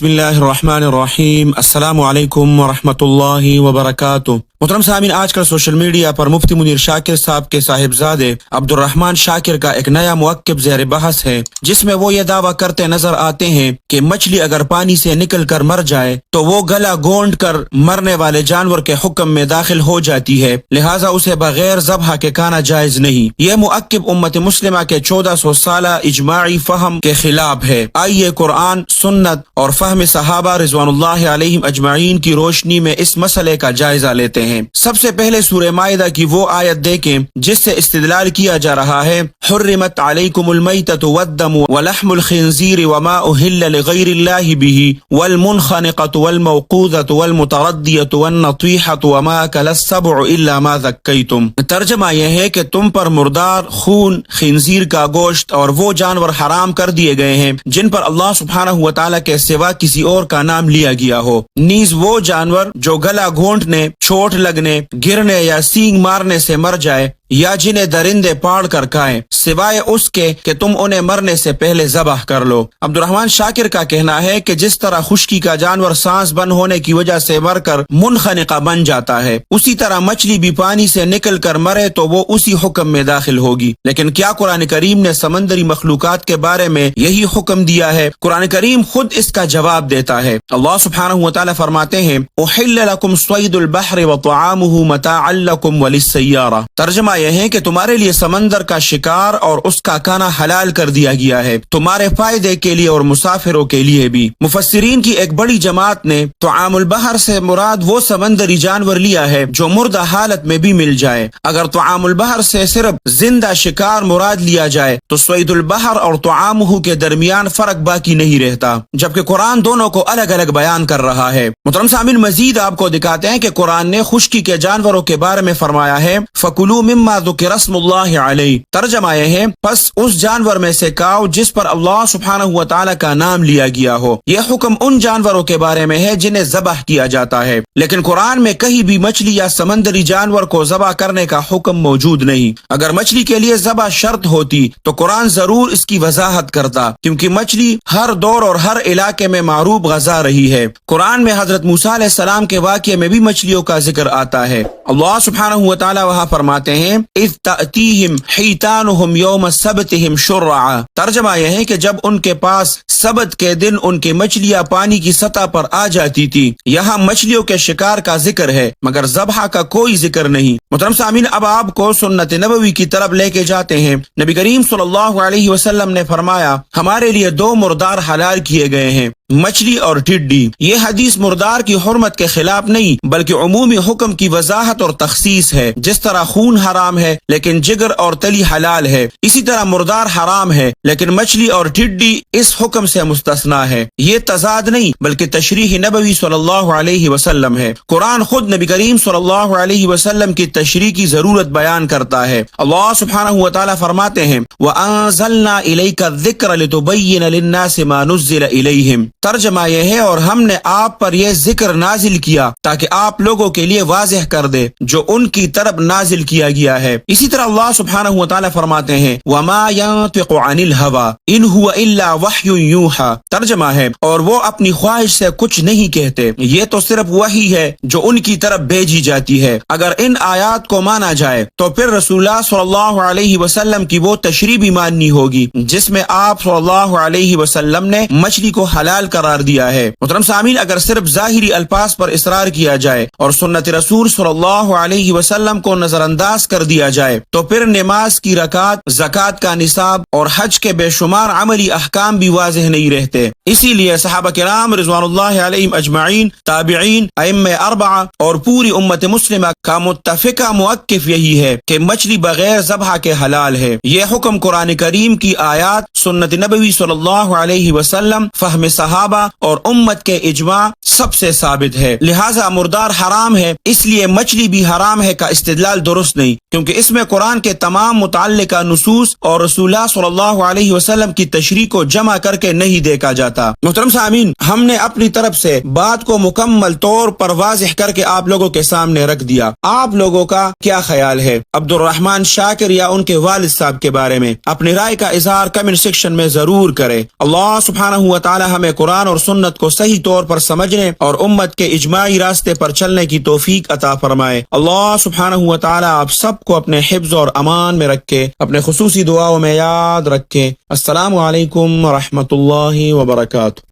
بسم اللہ الرحمن الرحیم۔ السلام علیکم ورحمۃ اللہ وبرکاتہ۔ محترم سامعین، آج کل سوشل میڈیا پر مفتی منیر شاکر صاحب کے صاحبزادے عبد الرحمن شاکر کا ایک نیا موقف زیر بحث ہے، جس میں وہ یہ دعویٰ کرتے نظر آتے ہیں کہ مچھلی اگر پانی سے نکل کر مر جائے تو وہ گلا گونڈ کر مرنے والے جانور کے حکم میں داخل ہو جاتی ہے، لہٰذا اسے بغیر ذبح کے کھانا جائز نہیں۔ یہ موقف امت مسلمہ کے 1400 سالہ اجماعی فہم کے خلاف ہے۔ آئیے قرآن، سنت اور فہم صحابہ رضوان اللہ علیہم اجمعین کی روشنی میں اس مسئلے کا جائزہ لیتے ہیں۔ سب سے پہلے سورہ مائدہ کی وہ آیت دیکھیں جس سے استدلال کیا جا رہا ہے، حرمت علیکم المیتۃ والدم ولحم الخنزیر وما اہل لغیر اللہ بہ والمنخنقۃ والموقوذۃ والمتردیۃ والنطیحۃ وما اکل السبع الا ما ذکیتم۔ ترجمہ یہ ہے کہ تم پر مردار، خون، خنزیر کا گوشت اور وہ جانور حرام کر دیے گئے ہیں جن پر اللہ سبحانہ و تعالیٰ کے سوا کسی اور کا نام لیا گیا ہو، نیز وہ جانور جو گلا گھونٹنے، چوٹ لگنے، گرنے یا سینگ مارنے سے مر جائے یا جنہیں درندے پاڑ کر کھائیں، سوائے اس کے کہ تم انہیں مرنے سے پہلے ذبح کر لو۔ عبد الرحمن شاکر کا کہنا ہے کہ جس طرح خشکی کا جانور سانس بند ہونے کی وجہ سے مر کر منخنقہ بن جاتا ہے، اسی طرح مچھلی بھی پانی سے نکل کر مرے تو وہ اسی حکم میں داخل ہوگی۔ لیکن کیا قرآن کریم نے سمندری مخلوقات کے بارے میں یہی حکم دیا ہے؟ قرآن کریم خود اس کا جواب دیتا ہے۔ اللہ سبحانہ و تعالیٰ فرماتے ہیں، احل لکم صید البحر وطعامہ متاعا لکم وللسیارہ۔ ترجمہ یہ ہے کہ تمہارے لیے سمندر کا شکار اور اس کا کھانا حلال کر دیا گیا ہے، تمہارے فائدے کے لیے اور مسافروں کے لیے بھی۔ مفسرین کی ایک بڑی جماعت نے طعام البحر سے مراد وہ سمندری جانور لیا ہے جو مردہ حالت میں بھی مل جائے۔ اگر طعام البحر سے صرف زندہ شکار مراد لیا جائے تو صید البحر اور طعامہ کے درمیان فرق باقی نہیں رہتا، جبکہ قرآن دونوں کو الگ الگ بیان کر رہا ہے۔ محترم سامعین، مزید آپ کو دکھاتے ہیں کہ قرآن نے خشکی کے جانوروں کے بارے میں فرمایا ہے، فَكُلُوا مِمَّا ذُكِرَ اسْمُ اللَّهِ عَلَيْهِ۔ ترجمہ یہ ہے، پس اس جانور میں سے کھاؤ جس پر اللہ سبحانہ و تعالیٰ کا نام لیا گیا ہو۔ یہ حکم ان جانوروں کے بارے میں ہے جنہیں ذبح کیا جاتا ہے، لیکن قرآن میں کہیں بھی مچھلی یا سمندری جانور کو ذبح کرنے کا حکم موجود نہیں۔ اگر مچھلی کے لیے ذبح شرط ہوتی تو قرآن ضرور اس کی وضاحت کرتا، کیونکہ مچھلی ہر دور اور ہر علاقے میں معروف غذا رہی ہے۔ قرآن میں حضرت موسیٰ علیہ السلام کے واقعے میں بھی مچھلیوں کا ذکر آتا ہے۔ اللہ سبحانہ و تعالیٰ وہاں فرماتے ہیں، اذ تأتیہم حیتانہم یوم سبتہم شرعا۔ ترجمہ یہ ہے کہ جب ان کے پاس سبت کے دن ان کی مچھلیاں پانی کی سطح پر آ جاتی تھی۔ یہاں مچھلیوں کے شکار کا ذکر ہے مگر ذبح کا کوئی ذکر نہیں۔ محترم سامعین، اب آپ کو سنت نبوی کی طرف لے کے جاتے ہیں۔ نبی کریم صلی اللہ علیہ وسلم نے فرمایا، ہمارے لیے دو مردار حلال کیے گئے ہیں، مچھلی اور ٹڈی۔ یہ حدیث مردار کی حرمت کے خلاف نہیں بلکہ عمومی حکم کی وضاحت اور تخصیص ہے۔ جس طرح خون حرام ہے لیکن جگر اور تلی حلال ہے، اسی طرح مردار حرام ہے لیکن مچھلی اور ٹڈی اس حکم سے مستثنا ہے۔ یہ تضاد نہیں بلکہ تشریح نبوی صلی اللہ علیہ وسلم ہے۔ قرآن خود نبی کریم صلی اللہ علیہ وسلم کی تشریح کی ضرورت بیان کرتا ہے۔ اللہ سبحانہ و تعالیٰ فرماتے ہیں، وَأَنزَلْنَا إِلَيْكَ الذِّكْرَ لِتُبَيِّنَ لِلنَّاسِ مَا نُزِّلَ إِلَيْهِمْ۔ ترجمہ یہ ہے، اور ہم نے آپ پر یہ ذکر نازل کیا تاکہ آپ لوگوں کے لیے واضح کر دے جو ان کی طرف نازل کیا گیا ہے۔ اسی طرح اللہ سبحانہ و تعالیٰ فرماتے ہیں، وَمَا يَنطِقُ عَنِ الْهَوَىٰ إِنْ هُوَ إِلَّا وَحْيٌ يُوحَىٰ۔ ترجمہ ہے، اور وہ اپنی خواہش سے کچھ نہیں کہتے، یہ تو صرف وحی ہے جو ان کی طرف بھیجی جاتی ہے۔ اگر ان آیات کو مانا جائے تو پھر رسول اللہ صلی اللہ علیہ وسلم کی وہ تشریح بھی ماننی ہوگی جس میں آپ صلی اللہ علیہ وسلم نے مچھلی کو حلال قرار دیا ہے۔ محترم سامعین، اگر صرف ظاہری الفاظ پر اصرار کیا جائے اور سنت رسول صلی اللہ علیہ وسلم کو نظر انداز کر دیا جائے تو پھر نماز کی رکعت، زکوٰۃ کا نصاب اور حج کے بے شمار عملی احکام بھی واضح نہیں رہتے۔ اسی لیے صحابہ کرام رضوان اللہ علیہم اجمعین، تابعین، ائمہ اربعہ اور پوری امت مسلمہ کا متفقہ موقف یہی ہے کہ مچھلی بغیر ذبح کے حلال ہے۔ یہ حکم قرآن کریم کی آیات، سنت نبوی صلی اللہ علیہ وسلم، فہم صحابہ اور امت کے اجماع سب سے ثابت ہے۔ لہٰذا مردار حرام ہے اس لیے مچھلی بھی حرام ہے کا استدلال درست نہیں، کیونکہ اس میں قرآن کے تمام متعلقہ نصوص اور رسول اللہ صلی اللہ علیہ وسلم کی تشریح کو جمع کر کے نہیں دیکھا جاتا۔ تھا۔ محترم سامعین، ہم نے اپنی طرف سے بات کو مکمل طور پر واضح کر کے آپ لوگوں کے سامنے رکھ دیا۔ آپ لوگوں کا کیا خیال ہے عبد الرحمان شاکر یا ان کے والد صاحب کے بارے میں؟ اپنی رائے کا اظہار کمنٹ سیکشن میں ضرور کریں۔ اللہ سبحانہ و تعالی ہمیں قرآن اور سنت کو صحیح طور پر سمجھنے اور امت کے اجماعی راستے پر چلنے کی توفیق عطا فرمائے۔ اللہ سبحانہ و تعالی آپ سب کو اپنے حفظ اور امان میں رکھے، اپنے خصوصی دعاؤں میں یاد رکھے۔ السلام علیکم ورحمۃ اللہ وبرکاتہ۔